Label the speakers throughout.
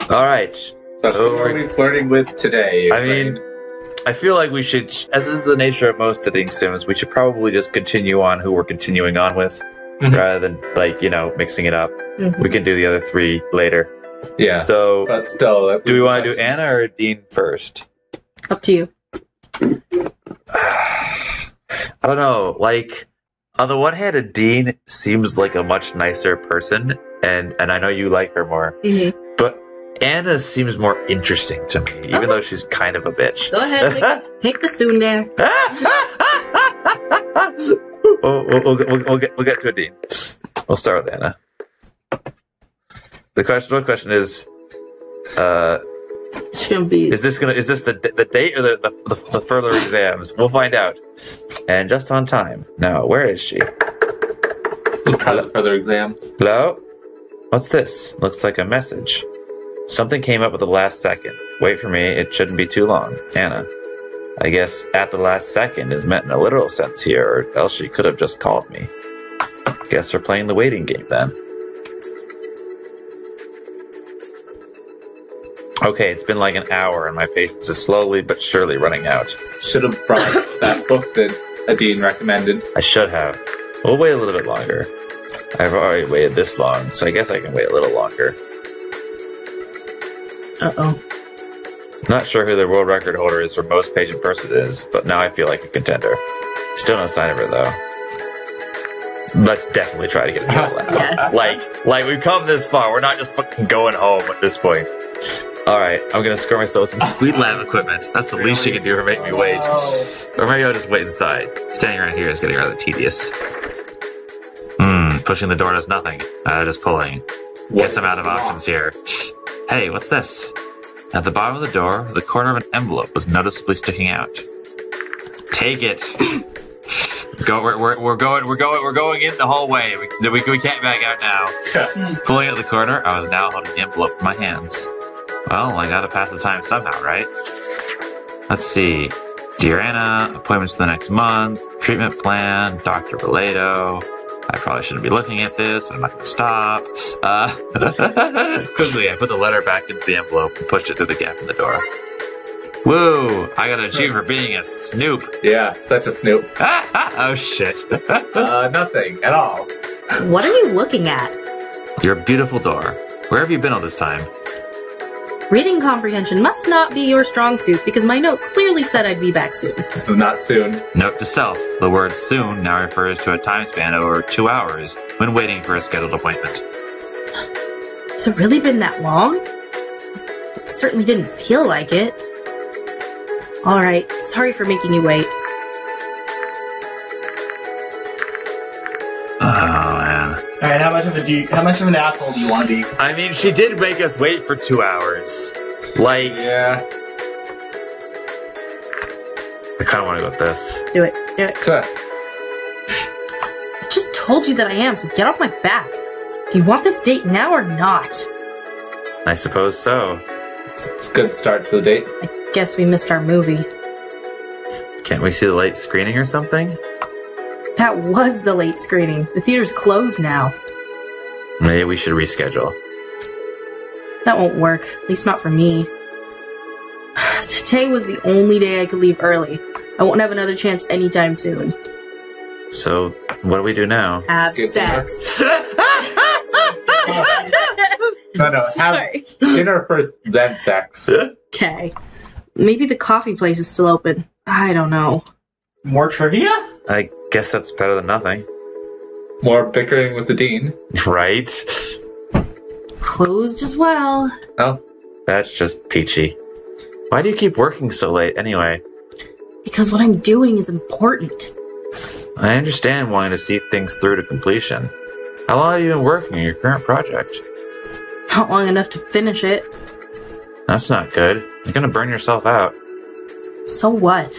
Speaker 1: All right.
Speaker 2: So who are we flirting with today?
Speaker 1: I mean, I feel like we should, as is the nature of most dating sims, we should probably just continue on who we're continuing on with, rather than, like, you know, mixing it up. We can do the other three later.
Speaker 2: Yeah.
Speaker 1: So,
Speaker 2: but still,
Speaker 1: do we want to do Anna or Dean first?
Speaker 3: Up to you.
Speaker 1: I don't know. Like, on the one hand, Dean seems like a much nicer person, and I know you like her more. But Anna seems more interesting to me, even though she's kind of a bitch.
Speaker 3: Go ahead, pick the tsundere.
Speaker 1: We'll get to a Dean. We'll start with Anna. The question is, is this the date or the further exams? We'll find out. And just on time. Now, where is she?
Speaker 2: Further exams.
Speaker 1: Hello? What's this? Looks like a message. Something came up at the last second. Wait for me, it shouldn't be too long. Anna. I guess at the last second is meant in a literal sense here, or else she could have just called me. Guess we're playing the waiting game then. Okay, it's been like an hour and my patience is slowly but surely running out.
Speaker 2: Should have brought that book that Adine recommended.
Speaker 1: I should have. We'll wait a little bit longer. I've already waited this long, so I guess I can wait a little longer.
Speaker 3: Uh-oh.
Speaker 1: Not sure who the world record holder is for most patient person is, but now I feel like a contender. Still no sign of her, though. Let's definitely try to get a job out.
Speaker 3: Yes.
Speaker 1: Like, we've come this far. We're not just fucking going home at this point. Alright, I'm gonna score myself some sweet lab equipment. That's the least you can do for making me wait. Or maybe I'll just wait inside. Standing around here is getting rather tedious. Pushing the door does nothing. Just pulling. Guess I'm out of options here. Hey, what's this? At the bottom of the door, the corner of an envelope was noticeably sticking out. Take it. We're going in the hallway. We can't back out now. Pulling out the corner, I was now holding the envelope in my hands. Well, I gotta pass the time somehow, right? Let's see. Dear Anna, appointments for the next month, treatment plan, Dr. Valedo. I probably shouldn't be looking at this, but I'm not gonna stop. Quickly, I put the letter back into the envelope and pushed it through the gap in the door. Woo! I got an achievement for being a snoop.
Speaker 2: Yeah, such a snoop.
Speaker 1: Oh shit.
Speaker 2: Nothing at all.
Speaker 3: What are you looking at?
Speaker 1: Your beautiful door. Where have you been all this time?
Speaker 3: Reading comprehension must not be your strong suit because my note clearly said I'd be back soon.
Speaker 2: This is not soon.
Speaker 1: Note to self, the word soon now refers to a time span of over 2 hours when waiting for a scheduled appointment.
Speaker 3: Has it really been that long? It certainly didn't feel like it. Alright, sorry for making you wait.
Speaker 1: Oh man.
Speaker 4: Alright, how much of an asshole do you want to be?
Speaker 1: I mean, she did make us wait for 2 hours. Like,
Speaker 2: Yeah.
Speaker 1: I kind of want to go with this.
Speaker 3: Do it. Do it.
Speaker 2: Good.
Speaker 3: I just told you that I am, so get off my back. Do you want this date now or not?
Speaker 1: I suppose so.
Speaker 2: It's a good start to the date.
Speaker 3: I guess we missed our movie.
Speaker 1: Can't we see the late screening or something?
Speaker 3: That was the late screening. The theater's closed now.
Speaker 1: Maybe we should reschedule.
Speaker 3: That won't work. At least not for me. Today was the only day I could leave early. I won't have another chance anytime soon.
Speaker 1: So, what do we do now?
Speaker 3: Have
Speaker 2: Get
Speaker 3: sex.
Speaker 2: No, have
Speaker 3: Sorry.
Speaker 2: dinner first, then sex.
Speaker 3: Okay. Maybe the coffee place is still open. I don't know.
Speaker 4: More trivia?
Speaker 1: I guess that's better than nothing.
Speaker 2: More bickering with the dean.
Speaker 1: Right?
Speaker 3: Closed as well.
Speaker 2: Oh,
Speaker 1: That's just peachy. Why do you keep working so late anyway?
Speaker 3: Because what I'm doing is important.
Speaker 1: I understand wanting to see things through to completion. How long have you been working on your current project?
Speaker 3: Not long enough to finish it.
Speaker 1: That's not good. You're gonna burn yourself out.
Speaker 3: So what?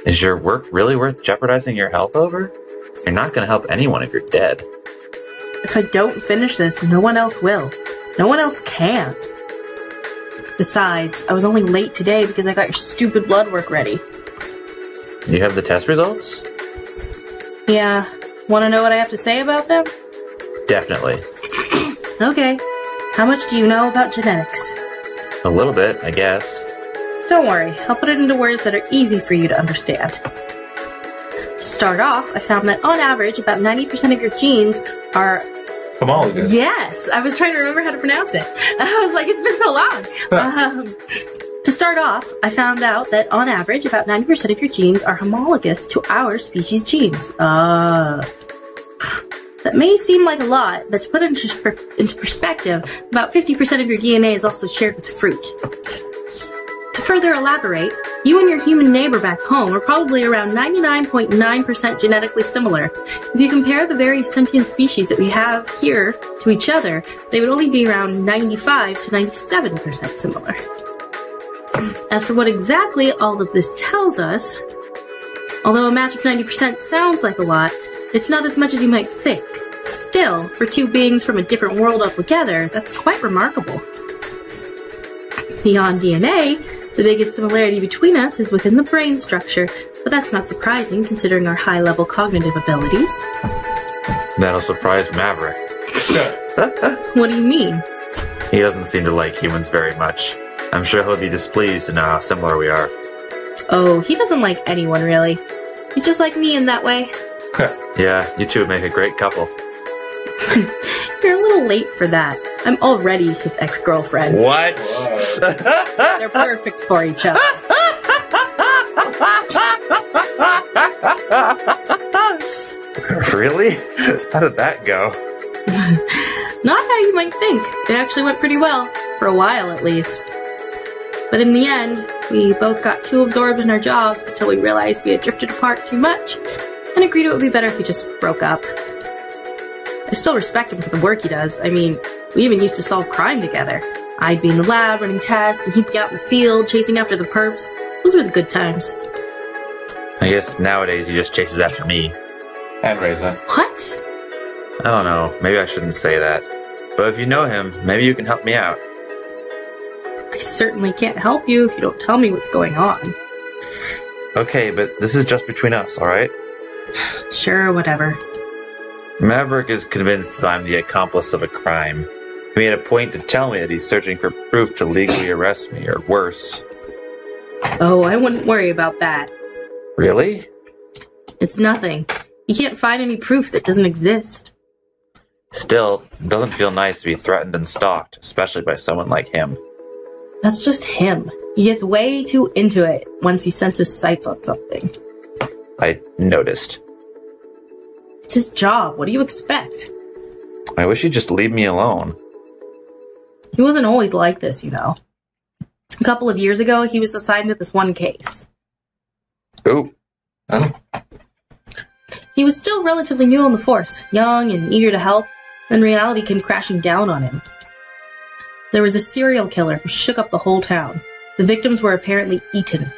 Speaker 1: Is your work really worth jeopardizing your health over? You're not gonna help anyone if you're dead.
Speaker 3: If I don't finish this, no one else will. No one else can. Besides, I was only late today because I got your stupid blood work ready.
Speaker 1: You have the test results?
Speaker 3: Yeah. Want to know what I have to say about them?
Speaker 1: Definitely.
Speaker 3: Okay. How much do you know about genetics?
Speaker 1: A little bit, I guess.
Speaker 3: Don't worry, I'll put it into words that are easy for you to understand. To start off, I found that on average, about 90% of your genes are...
Speaker 2: Homologous.
Speaker 3: Yes! I was trying to remember how to pronounce it. I was like, it's been so long! To start off, I found out that on average, about 90% of your genes are homologous to our species' genes. That may seem like a lot, but to put it into perspective, about 50% of your DNA is also shared with fruit. To further elaborate, you and your human neighbor back home are probably around 99.9% genetically similar. If you compare the various sentient species that we have here to each other, they would only be around 95 to 97% similar. As for what exactly all of this tells us, although a match of 90% sounds like a lot, it's not as much as you might think. Still, for two beings from a different world altogether, that's quite remarkable. Beyond DNA, the biggest similarity between us is within the brain structure, but that's not surprising considering our high-level cognitive abilities.
Speaker 1: That'll surprise Maverick.
Speaker 3: What do you mean?
Speaker 1: He doesn't seem to like humans very much. I'm sure he'll be displeased to know how similar we are.
Speaker 3: Oh, he doesn't like anyone, really. He's just like me in that way.
Speaker 1: Yeah, you two would make a great couple.
Speaker 3: You're a little late for that. I'm already his ex-girlfriend.
Speaker 1: What?
Speaker 3: They're perfect for each other.
Speaker 1: Really? How did that go?
Speaker 3: Not how you might think. It actually went pretty well. For a while, at least. But in the end, we both got too absorbed in our jobs until we realized we had drifted apart too much, and agreed it would be better if we just broke up. I still respect him for the work he does. I mean, we even used to solve crime together. I'd be in the lab running tests, and he'd be out in the field chasing after the perps. Those were the good times.
Speaker 1: I guess nowadays he just chases after me.
Speaker 2: And Reza.
Speaker 3: What?
Speaker 1: I don't know, maybe I shouldn't say that. But if you know him, maybe you can help me out.
Speaker 3: I certainly can't help you if you don't tell me what's going on.
Speaker 1: Okay, but this is just between us, alright?
Speaker 3: Sure, whatever.
Speaker 1: Maverick is convinced that I'm the accomplice of a crime. He made a point to tell me that he's searching for proof to legally arrest me, or worse.
Speaker 3: Oh, I wouldn't worry about that.
Speaker 1: Really?
Speaker 3: It's nothing. You can't find any proof that doesn't exist.
Speaker 1: Still, it doesn't feel nice to be threatened and stalked, especially by someone like him.
Speaker 3: That's just him. He gets way too into it once he sets his sights on something.
Speaker 1: I noticed.
Speaker 3: It's his job. What do you expect?
Speaker 1: I wish he'd just leave me alone.
Speaker 3: He wasn't always like this, you know. A couple of years ago, he was assigned to this one case.
Speaker 1: Oh.
Speaker 3: He was still relatively new on the force, young and eager to help, then reality came crashing down on him. There was a serial killer who shook up the whole town. The victims were apparently eaten.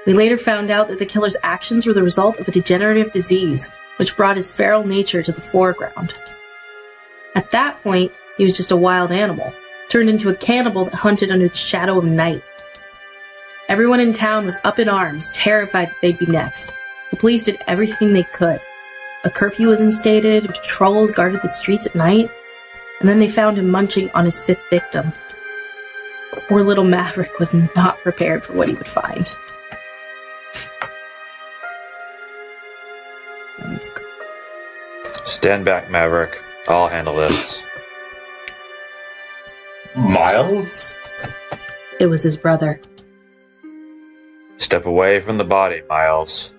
Speaker 3: We later found out that the killer's actions were the result of a degenerative disease, which brought his feral nature to the foreground. At that point, he was just a wild animal, turned into a cannibal that hunted under the shadow of night. Everyone in town was up in arms, terrified that they'd be next. The police did everything they could. A curfew was instated, and patrols guarded the streets at night, and then they found him munching on his fifth victim. Poor little Maverick was not prepared for what he would find.
Speaker 1: Stand back, Maverick. I'll handle this.
Speaker 2: Miles?
Speaker 3: It was his brother.
Speaker 1: Step away from the body, Miles.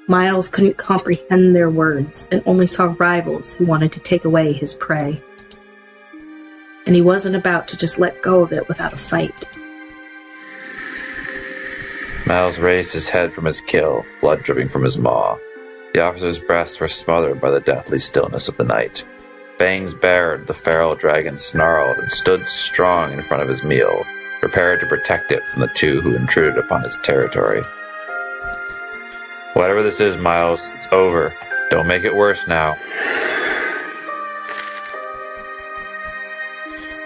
Speaker 3: Miles couldn't comprehend their words and only saw rivals who wanted to take away his prey. And he wasn't about to just let go of it without a fight.
Speaker 1: Miles raised his head from his kill, blood dripping from his maw. The officer's breaths were smothered by the deathly stillness of the night. Fangs bared, the feral dragon snarled and stood strong in front of his meal, prepared to protect it from the two who intruded upon his territory. Whatever this is, Miles, it's over. Don't make it worse now.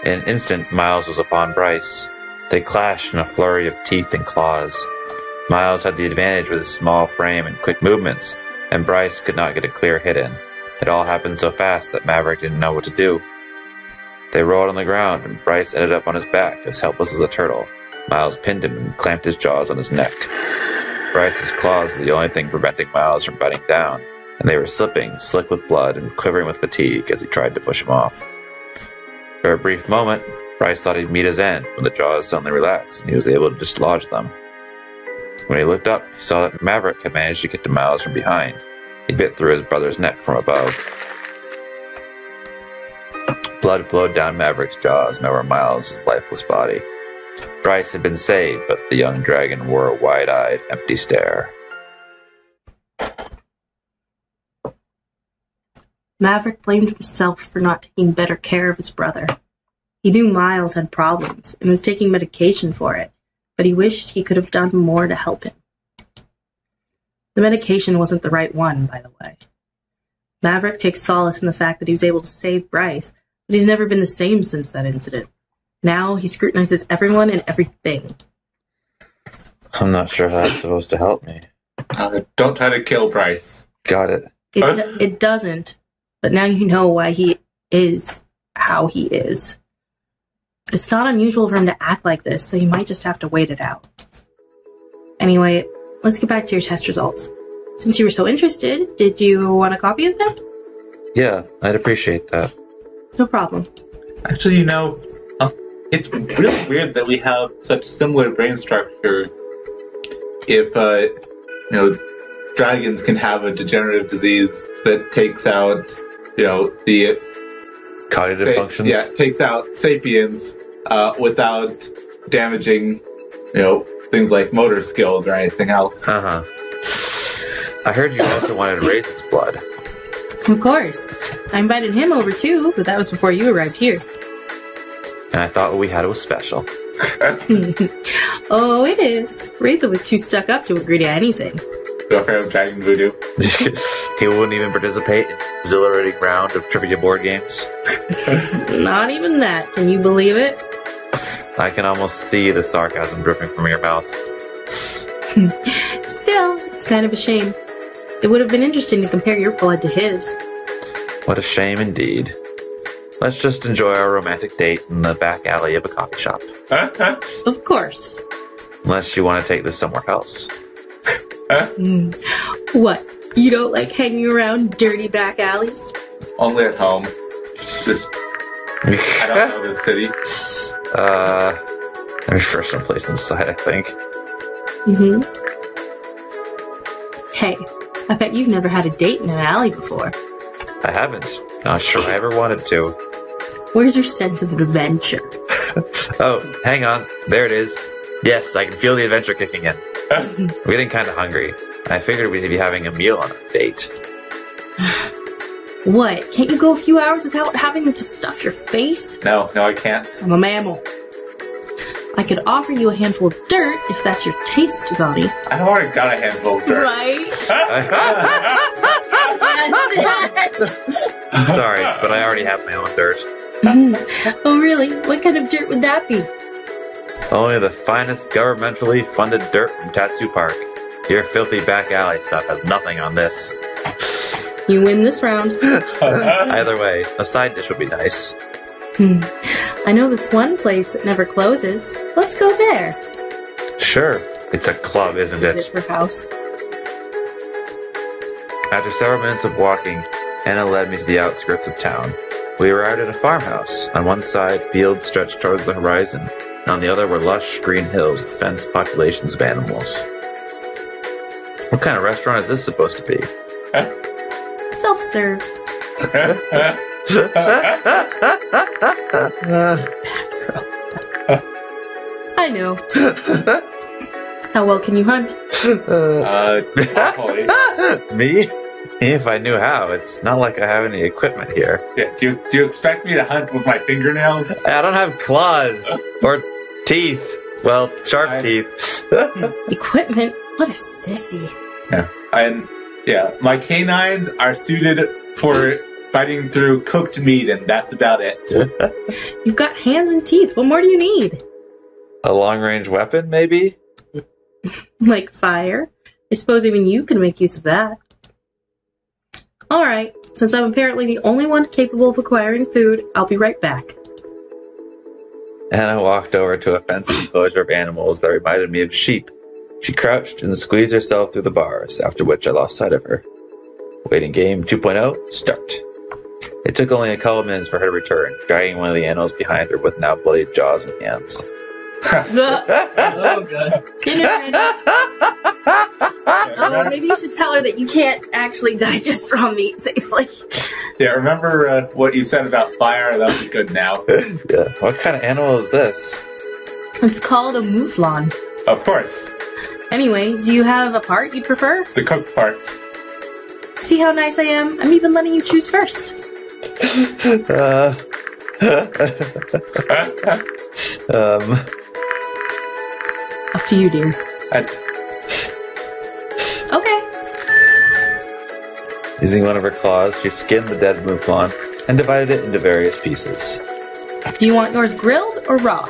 Speaker 1: In an instant, Miles was upon Bryce. They clashed in a flurry of teeth and claws. Miles had the advantage with his small frame and quick movements, and Bryce could not get a clear hit in. It all happened so fast that Maverick didn't know what to do. They rolled on the ground, and Bryce ended up on his back, as helpless as a turtle. Miles pinned him and clamped his jaws on his neck. Bryce's claws were the only thing preventing Miles from biting down, and they were slipping, slick with blood and quivering with fatigue as he tried to push him off. For a brief moment, Bryce thought he'd meet his end when the jaws suddenly relaxed and he was able to dislodge them. When he looked up, he saw that Maverick had managed to get to Miles from behind. He bit through his brother's neck from above. Blood flowed down Maverick's jaws and over Miles' lifeless body. Bryce had been saved, but the young dragon wore a wide-eyed, empty stare.
Speaker 3: Maverick blamed himself for not taking better care of his brother. He knew Miles had problems and was taking medication for it, but he wished he could have done more to help him. The medication wasn't the right one, by the way. Maverick takes solace in the fact that he was able to save Bryce, but he's never been the same since that incident. Now he scrutinizes everyone and everything.
Speaker 1: I'm not sure how that's supposed to help me.
Speaker 2: Don't try to kill Bryce.
Speaker 1: Got it.
Speaker 3: It doesn't, but now you know why he is how he is. It's not unusual for him to act like this, so you might just have to wait it out. Anyway, let's get back to your test results. Since you were so interested, did you want a copy of them?
Speaker 1: Yeah, I'd appreciate that.
Speaker 3: No problem.
Speaker 2: Actually, it's really weird that we have such similar brain structure. If, dragons can have a degenerative disease that takes out, the
Speaker 1: Cognitive functions?
Speaker 2: Yeah, takes out sapiens without damaging, things like motor skills or anything else.
Speaker 1: Uh-huh. I heard you also wanted Raisin's blood.
Speaker 3: Of course. I invited him over too, but that was before you arrived here.
Speaker 1: And I thought what we had was special.
Speaker 3: Oh, it is. Raisin was too stuck up to agree to anything.
Speaker 2: Girlfriend of Dragon Voodoo.
Speaker 1: He wouldn't even participate in an exhilarating round of trivia board games.
Speaker 3: Not even that. Can you believe it?
Speaker 1: I can almost see the sarcasm dripping from your mouth.
Speaker 3: Still, it's kind of a shame. It would have been interesting to compare your blood to his.
Speaker 1: What a shame indeed. Let's just enjoy our romantic date in the back alley of a coffee shop.
Speaker 3: Of course.
Speaker 1: Unless you want to take this somewhere else.
Speaker 3: What? You don't like hanging around dirty back alleys?
Speaker 2: Only at home. I don't know this city.
Speaker 1: Let me first someplace inside, I think.
Speaker 3: Hey, I bet you've never had a date in an alley before.
Speaker 1: I haven't. Not sure I ever wanted to.
Speaker 3: Where's your sense of adventure?
Speaker 1: Oh, hang on. There it is. Yes, I can feel the adventure kicking in. We're getting kind of hungry. I figured we'd be having a meal on a date.
Speaker 3: What? Can't you go a few hours without having to stuff your face?
Speaker 2: No, I can't.
Speaker 3: I'm a mammal. I could offer you a handful of dirt if that's your taste, Johnny.
Speaker 2: I've already got a handful of dirt.
Speaker 3: Right?
Speaker 1: Sorry, but I already have my own dirt.
Speaker 3: Oh, really? What kind of dirt would that be?
Speaker 1: Only the finest governmentally funded dirt from Tattoo Park. Your filthy back alley stuff has nothing on this.
Speaker 3: You win this round.
Speaker 1: Either way, a side dish would be nice.
Speaker 3: I know this one place that never closes. Let's go there.
Speaker 1: Sure. It's a club, isn't it?
Speaker 3: Visit her house.
Speaker 1: After several minutes of walking, Anna led me to the outskirts of town. We arrived at a farmhouse. On one side, fields stretched towards the horizon, and on the other were lush green hills with fenced populations of animals. What kind of restaurant is this supposed to be?
Speaker 3: Self-serve. I know. How well can you hunt?
Speaker 2: Probably.
Speaker 1: Me? If I knew how. It's not like I have any equipment here.
Speaker 2: Yeah, do you expect me to hunt with my fingernails?
Speaker 1: I don't have claws or teeth. Well, sharp teeth.
Speaker 3: Equipment? What a sissy.
Speaker 2: Yeah. My canines are suited for biting through cooked meat, and that's about it.
Speaker 3: You've got hands and teeth. What more do you need?
Speaker 1: A long-range weapon, maybe?
Speaker 3: Like fire? I suppose even you can make use of that. Alright, since I'm apparently the only one capable of acquiring food, I'll be right back.
Speaker 1: Anna walked over to a fenced enclosure of animals that reminded me of sheep. She crouched and squeezed herself through the bars, after which I lost sight of her. Waiting game 2.0, start. It took only a couple of minutes for her to return, dragging one of the animals behind her with now bloody jaws and hands.
Speaker 4: Oh, God.
Speaker 3: Oh, maybe you should tell her that you can't actually digest raw meat safely.
Speaker 2: Yeah, remember what you said about fire? That would be good now.
Speaker 1: Yeah. What kind of animal is this?
Speaker 3: It's called a mouflon.
Speaker 2: Of course.
Speaker 3: Anyway, do you have a part you'd prefer?
Speaker 2: The cooked part.
Speaker 3: See how nice I am? I'm even letting you choose first. Up to you, dear. Okay.
Speaker 1: Using one of her claws, she skinned the dead mouflon and divided it into various pieces.
Speaker 3: Do you want yours grilled or raw?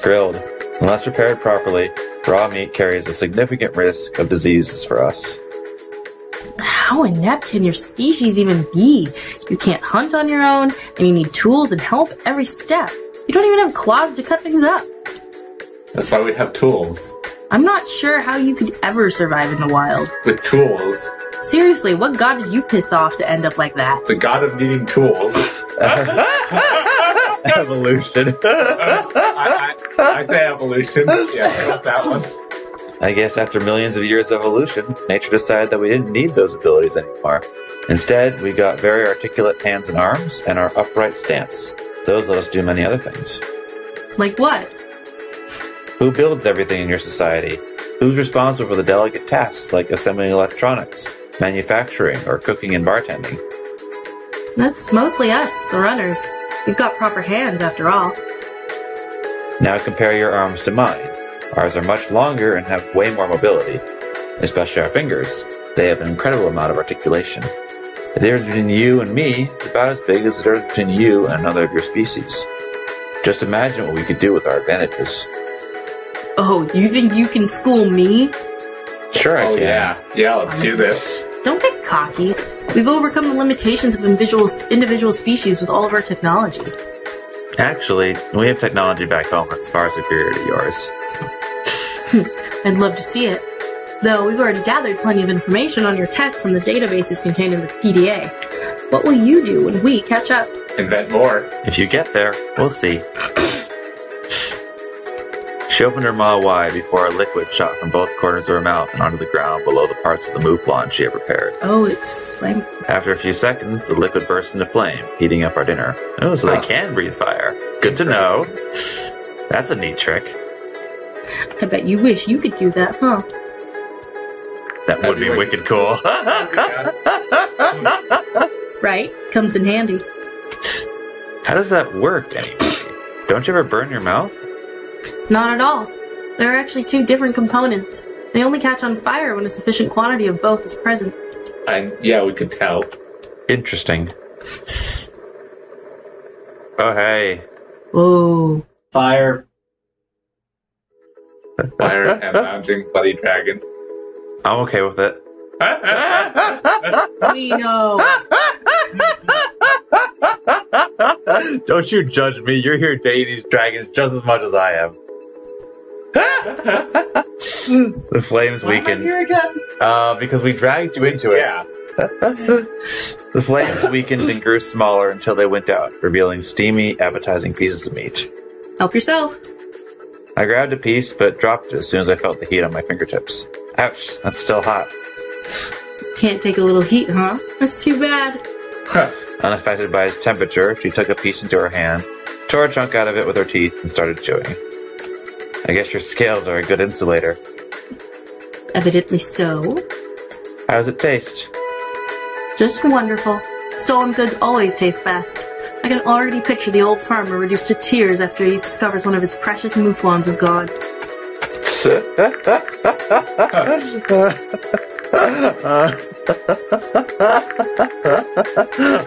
Speaker 1: Grilled. Unless prepared properly, raw meat carries a significant risk of diseases for us.
Speaker 3: How inept can your species even be? You can't hunt on your own, and you need tools and help every step. You don't even have claws to cut things up.
Speaker 2: That's why we have tools.
Speaker 3: I'm not sure how you could ever survive in the wild.
Speaker 2: With tools.
Speaker 3: Seriously, what god did you piss off to end up like that?
Speaker 2: The god of needing tools.
Speaker 1: Evolution.
Speaker 2: I say evolution. Yeah, I got that one.
Speaker 1: I guess after millions of years of evolution, nature decided that we didn't need those abilities anymore. Instead, we got very articulate hands and arms and our upright stance. Those let us do many other things.
Speaker 3: Like what?
Speaker 1: Who builds everything in your society? Who's responsible for the delicate tasks like assembling electronics, manufacturing, or cooking and bartending?
Speaker 3: That's mostly us, the runners. We've got proper hands, after all.
Speaker 1: Now compare your arms to mine. Ours are much longer and have way more mobility. Especially our fingers. They have an incredible amount of articulation. The difference between you and me is about as big as the difference between you and another of your species. Just imagine what we could do with our advantages.
Speaker 3: Oh, you think you can school me?
Speaker 1: Sure I can.
Speaker 2: Yeah, let's do this.
Speaker 3: Don't get cocky. We've overcome the limitations of individual species with all of our technology.
Speaker 1: Actually, we have technology back home that's far superior to yours.
Speaker 3: I'd love to see it. Though we've already gathered plenty of information on your tech from the databases contained in the PDA. What will you do when we catch up?
Speaker 2: Invent more.
Speaker 1: If you get there, we'll see. She opened her maw wide before a liquid shot from both corners of her mouth and onto the ground below the parts of the mouflon she had prepared.
Speaker 3: Oh, it's like...
Speaker 1: After a few seconds, the liquid burst into flame, heating up our dinner. Oh, so they can breathe fire. Good to know. That's a neat trick.
Speaker 3: I bet you wish you could do that, huh?
Speaker 1: That would be wicked cool.
Speaker 3: Right? Comes in handy.
Speaker 1: How does that work, anyway? Don't you ever burn your mouth?
Speaker 3: Not at all. There are actually two different components. They only catch on fire when a sufficient quantity of both is present.
Speaker 2: Yeah, we could tell.
Speaker 1: Interesting. Oh, hey.
Speaker 3: Whoa.
Speaker 4: Fire.
Speaker 2: Fire and lounging bloody dragon.
Speaker 1: I'm okay with it.
Speaker 3: We know.
Speaker 1: Don't you judge me. You're here dating these dragons just as much as I am. The flames weakened.
Speaker 4: Here again.
Speaker 1: Because we dragged you into it.
Speaker 2: Yeah.
Speaker 1: The flames weakened and grew smaller until they went out, revealing steamy, appetizing pieces of meat.
Speaker 3: Help yourself.
Speaker 1: I grabbed a piece, but dropped it as soon as I felt the heat on my fingertips. Ouch, that's still hot.
Speaker 3: Can't take a little heat, huh? That's too bad.
Speaker 1: Unaffected by its temperature, she took a piece into her hand, tore a chunk out of it with her teeth, and started chewing. I guess your scales are a good insulator.
Speaker 3: Evidently so.
Speaker 1: How does it taste?
Speaker 3: Just wonderful. Stolen goods always taste best. I can already picture the old farmer reduced to tears after he discovers one of his precious mouflons is gone.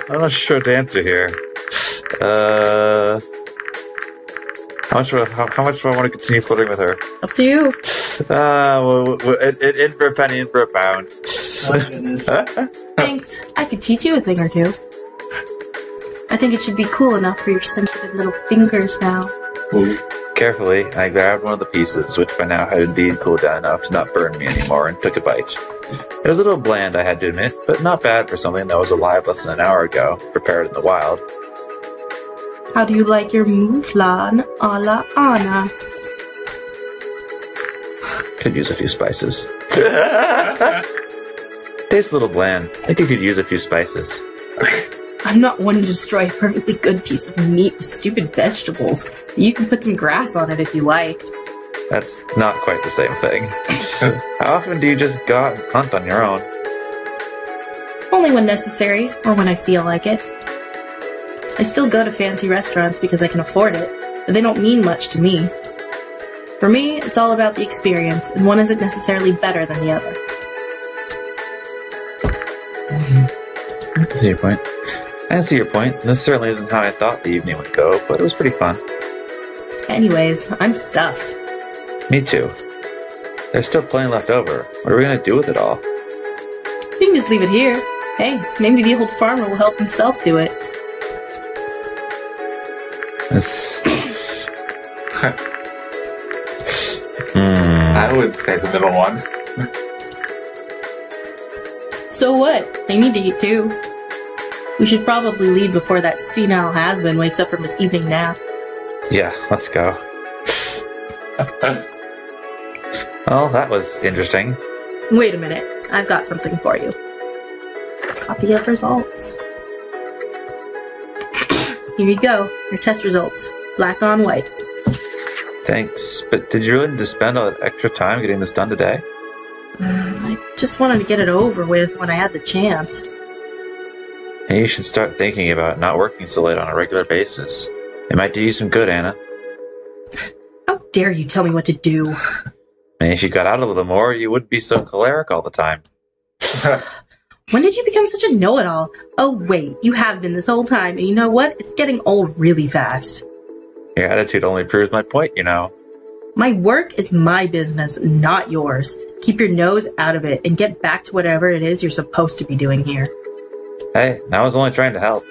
Speaker 1: I'm not sure to answer here. How much do I want to continue flirting with her?
Speaker 3: Up to you.
Speaker 1: In for a penny, in for a pound.
Speaker 4: Oh, goodness.
Speaker 3: Thanks. I could teach you a thing or two. I think it should be cool enough for your sensitive little fingers now.
Speaker 2: Ooh.
Speaker 1: Carefully, I grabbed one of the pieces, which by now had indeed cooled down enough to not burn me anymore, and took a bite. It was a little bland, I had to admit, but not bad for something that was alive less than an hour ago, prepared in the wild.
Speaker 3: How do you like your mouflon a la Anna?
Speaker 1: Could use a few spices. Tastes a little bland. I think you could use a few spices.
Speaker 3: I'm not one to destroy a perfectly good piece of meat with stupid vegetables. You can put some grass on it if you like.
Speaker 1: That's not quite the same thing. How often do you just go out and hunt on your own?
Speaker 3: Only when necessary, or when I feel like it. I still go to fancy restaurants because I can afford it, but they don't mean much to me. For me, it's all about the experience, and one isn't necessarily better than the other.
Speaker 1: I see your point. I can see your point. This certainly isn't how I thought the evening would go, but it was pretty fun.
Speaker 3: Anyways, I'm stuffed.
Speaker 1: Me too. There's still plenty left over. What are we gonna do with it all?
Speaker 3: You can just leave it here. Hey, maybe the old farmer will help himself to it.
Speaker 2: I would say the middle one.
Speaker 3: So what? They need to eat too. We should probably leave before that senile has-been wakes up from his evening nap.
Speaker 1: Yeah, let's go. Well, that was interesting.
Speaker 3: Wait a minute. I've got something for you. Copy of results. Here you go. Your test results. Black on white.
Speaker 1: Thanks, but did you really need to spend all that extra time getting this done today?
Speaker 3: I just wanted to get it over with when I had the chance.
Speaker 1: Hey, you should start thinking about not working so late on a regular basis. It might do you some good, Anna.
Speaker 3: How dare you tell me what to do?
Speaker 1: And if you got out a little more, you wouldn't be so choleric all the time.
Speaker 3: When did you become such a know-it-all? Oh wait, you have been this whole time, and you know what? It's getting old really fast.
Speaker 1: Your attitude only proves my point, you know.
Speaker 3: My work is my business, not yours. Keep your nose out of it, and get back to whatever it is you're supposed to be doing here.
Speaker 1: Hey, I was only trying to help.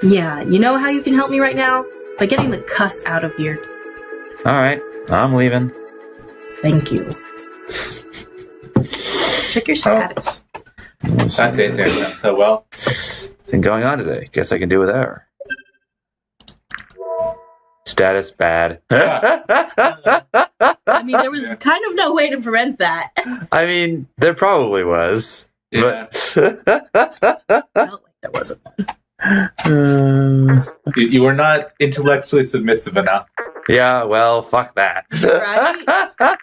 Speaker 3: Yeah, you know how you can help me right now? By getting the cuss out of here.
Speaker 1: Alright, I'm leaving.
Speaker 3: Thank you. Check your status.
Speaker 2: That didn't turn out so well.
Speaker 1: Nothing going on today. Guess I can do without her. Status bad.
Speaker 3: I mean, there was kind of no way to prevent that.
Speaker 1: I mean, there probably was.
Speaker 2: Yeah.
Speaker 1: But
Speaker 3: Felt like there wasn't one.
Speaker 2: You were not intellectually submissive enough.
Speaker 1: Yeah, well, fuck that.
Speaker 3: Right?